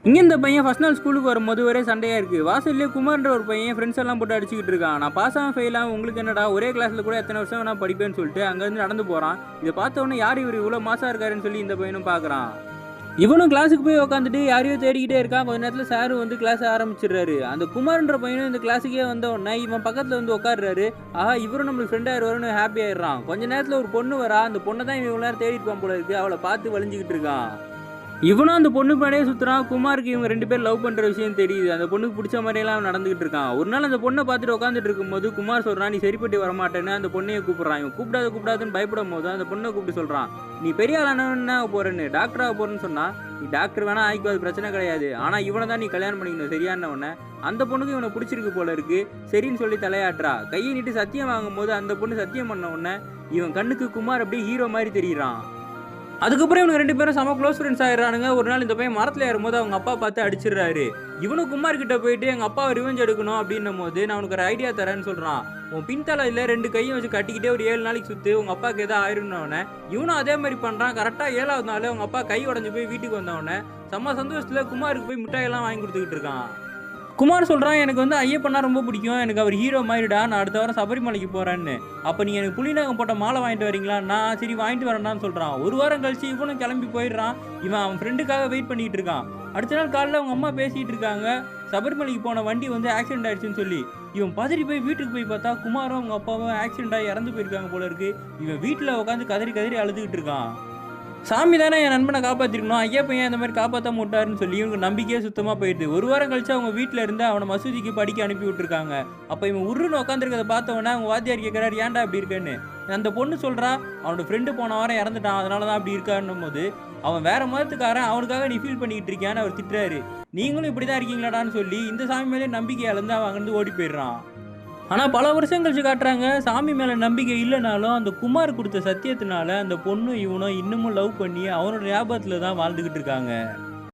இங்கே இந்த பையன் ஃபஸ்ட் நாள் ஸ்கூலுக்கு வரும்போது ஒரே சண்டையாக இருக்குது. வாசல்லே குமார்ன்ற ஒரு பையன் ஃப்ரெண்ட்ஸ் எல்லாம் போட்டு அடிச்சுக்கிட்டு இருக்கான். நான் பாஸ் ஆகும் ஃபெயில் ஆகும் உங்களுக்கு என்னடா, ஒரே கிளாஸில் கூட எத்தனை வருஷம் நான் படிப்பேன்னு சொல்லிட்டு அங்கேருந்து நடந்து போகிறான். இதை பார்த்த உடனே யார் இவர் இவ்வளோ மாசாக இருக்காருன்னு சொல்லி இந்த பையனும் பார்க்குறான். இவனும் கிளாஸுக்கு போய் உட்காந்துட்டு யாரையோ தேடிக்கிட்டே இருக்கான். கொஞ்ச நேரத்தில் சார் வந்து கிளாஸ் ஆரம்பிச்சிடுறாரு. அந்த குமார்ன்ற பையனும் இந்த கிளாஸுக்கே வந்த உடனே இவன் பக்கத்தில் வந்து உட்காடுறாரு. ஆஹா, இவரும் நம்மளுக்கு ஃப்ரெண்ட் ஆயிடுவாருன்னு ஹாப்பி ஆயிடுறான். கொஞ்ச நேரத்தில் ஒரு பொண்ணு வரா. அந்த பொண்ணை தான் இவன் இவ்வளோ நேரம் தேடிட்டு போல இருக்கு. அவளை பார்த்து வலிஞ்சிக்கிட்டு இருக்கான். இவனும் அந்த பொண்ணு மேலேயே சுற்றுறான். குமாருக்கு இவங்க 2 பேர் லவ் பண்ணுற விஷயம் தெரியுது. அந்த பொண்ணுக்கு பிடிச்ச மாதிரியெல்லாம் நடந்துகிட்டு இருக்கான். ஒரு நாள் அந்த பொண்ணை பார்த்துட்டு உட்காந்துட்டு இருக்கும்போது குமார் சொல்கிறான், நீ சரிப்பட்டு வரமாட்டேன்னு அந்த பொண்ணையை கூப்பிட்றான். இவன் கூப்பிடாதுன்னு பயப்படும் போது அந்த பொண்ணை கூப்பிட்டு சொல்கிறான், நீ பெரிய ஆளானவன்னா போகிறேன்னு, டாக்டராக போகிறேன்னு சொன்னால் நீ டாக்டர் வேணா ஆகிக்கோ, அது பிரச்சனை கிடையாது. ஆனால் இவனை தான் நீ கல்யாணம் பண்ணிக்கணும் சரியானவன. அந்த பொண்ணுக்கு இவனை பிடிச்சிருக்கு போல இருக்கு. சரின்னு சொல்லி தலையாட்டுறா. கையை நீட்டு சத்தியம் வாங்கும் போது அந்த பொண்ணு சத்தியம் பண்ண உடனே இவன் கண்ணுக்கு குமார் அப்படியே ஹீரோ மாதிரி தெரியுறான். அதுக்கப்புறம் இவங்க 2 பேரும் செம க்ளோஸ் ஃப்ரெண்ட்ஸ் ஆயிடுறானுங்க. ஒரு நாள் இந்த பையன் மரத்தில் ஏறும்போது அவங்க அப்பா பார்த்து அடிச்சிடுறாரு. இவனும் குமார் கிட்ட போயிட்டு எங்கள் அப்பாவை ரிவெஞ்ச் எடுக்கணும் அப்படின்னும் போது நான் உனக்கு ஒரு ஐடியா தரேன்னு சொல்கிறான். உன் பின்தலையில் 2 கையும் வச்சு கட்டிக்கிட்டே ஒரு 7 நாளைக்கு சுற்று, உங்கள் அப்பாவுக்கு எதாவது ஆயிருந்தவனே. இவனும் அதே மாதிரி பண்ணுறான். கரெக்டாக 7வது நாள் அவங்க அப்பா கை உடஞ்சி போய் வீட்டுக்கு வந்தவொடனே செம்ம சந்தோஷத்தில் குமாருக்கு போய் மிட்டாயெல்லாம் வாங்கி கொடுத்துக்கிட்டு இருக்கான். குமார் சொல்கிறான், எனக்கு வந்து ஐயப்பன்னா ரொம்ப பிடிக்கும், எனக்கு அவர் ஹீரோ மாதிரிடா, நான் அடுத்த வாரம் சபரிமலைக்கு போகிறேன்னு. அப்போ நீங்கள் எனக்கு புலிநகம் போட்ட மாலை வாங்கிட்டு வரீங்களா? நான் சரி வாங்கிட்டு வரேன்டான்னு சொல்கிறான். ஒரு வாரம் கழிச்சு இவனும் கிளம்பி போயிடுறான். இவன் அவன் ஃப்ரெண்டுக்காக வெயிட் பண்ணிகிட்டு இருக்கான். அடுத்த நாள் காலையில் அவங்க அம்மா பேசிகிட்டு இருக்காங்க. சபரிமலைக்கு போன வண்டி வந்து ஆக்சிடென்ட் ஆயிடுச்சுன்னு சொல்லி இவன் பதறி போய் வீட்டுக்கு போய் பார்த்தா குமாரும் அவங்க அப்பாவும் ஆக்சிடென்ட் ஆகி இறந்து போயிருக்காங்க போல இருக்கு. இவன் வீட்டில் உட்காந்து கதறி அழுதுகிட்டு இருக்கான். சாமி தானே என் நண்பனை காப்பாற்றிருக்கணும், ஐயப்பன் ஏன் இந்த மாதிரி காப்பாற்ற மாட்டாருன்னு சொல்லி இவங்க நம்பிக்கையே சுத்தமாக போயிடுது. ஒரு வாரம் கழிச்சு அவங்க வீட்டில் இருந்து அவனை மசூதிக்கு படிக்க அனுப்பி விட்டுருக்காங்க. அப்போ இவன் உருன்னு உட்காந்துருக்கதை பார்த்தவொடனே அவங்க வாத்தியார் கேட்குறாரு, ஏன்டா அப்படி இருக்கேன்னு. அந்த பொண்ணு சொல்கிறா, அவனோட ஃப்ரெண்டு போன வாரம் இறந்துட்டான், அதனால தான் அப்படி இருக்கான்னும் போது அவன் வேற மதத்துக்காரன், அவனுக்காக நீ ஃபீல் பண்ணிக்கிட்டு இருக்கியான்னு அவர் திட்டுறாரு. நீங்களும் இப்படி தான் இருக்கீங்களாடான்னு சொல்லி இந்த சாமி மேலே நம்பிக்கை இழந்து அவன் அங்கேருந்து ஓடி போயிடுறான். ஆனால் பல வருஷம் கழிச்சு காட்டுறாங்க, சாமி மேலே நம்பிக்கை இல்லைனாலும் அந்த குமார் கொடுத்த சத்தியத்தினால அந்த பொண்ணு இவனும் இன்னமும் லவ் பண்ணி அவனோட ஞாபகத்தில் தான் வாழ்ந்துக்கிட்டு இருக்காங்க.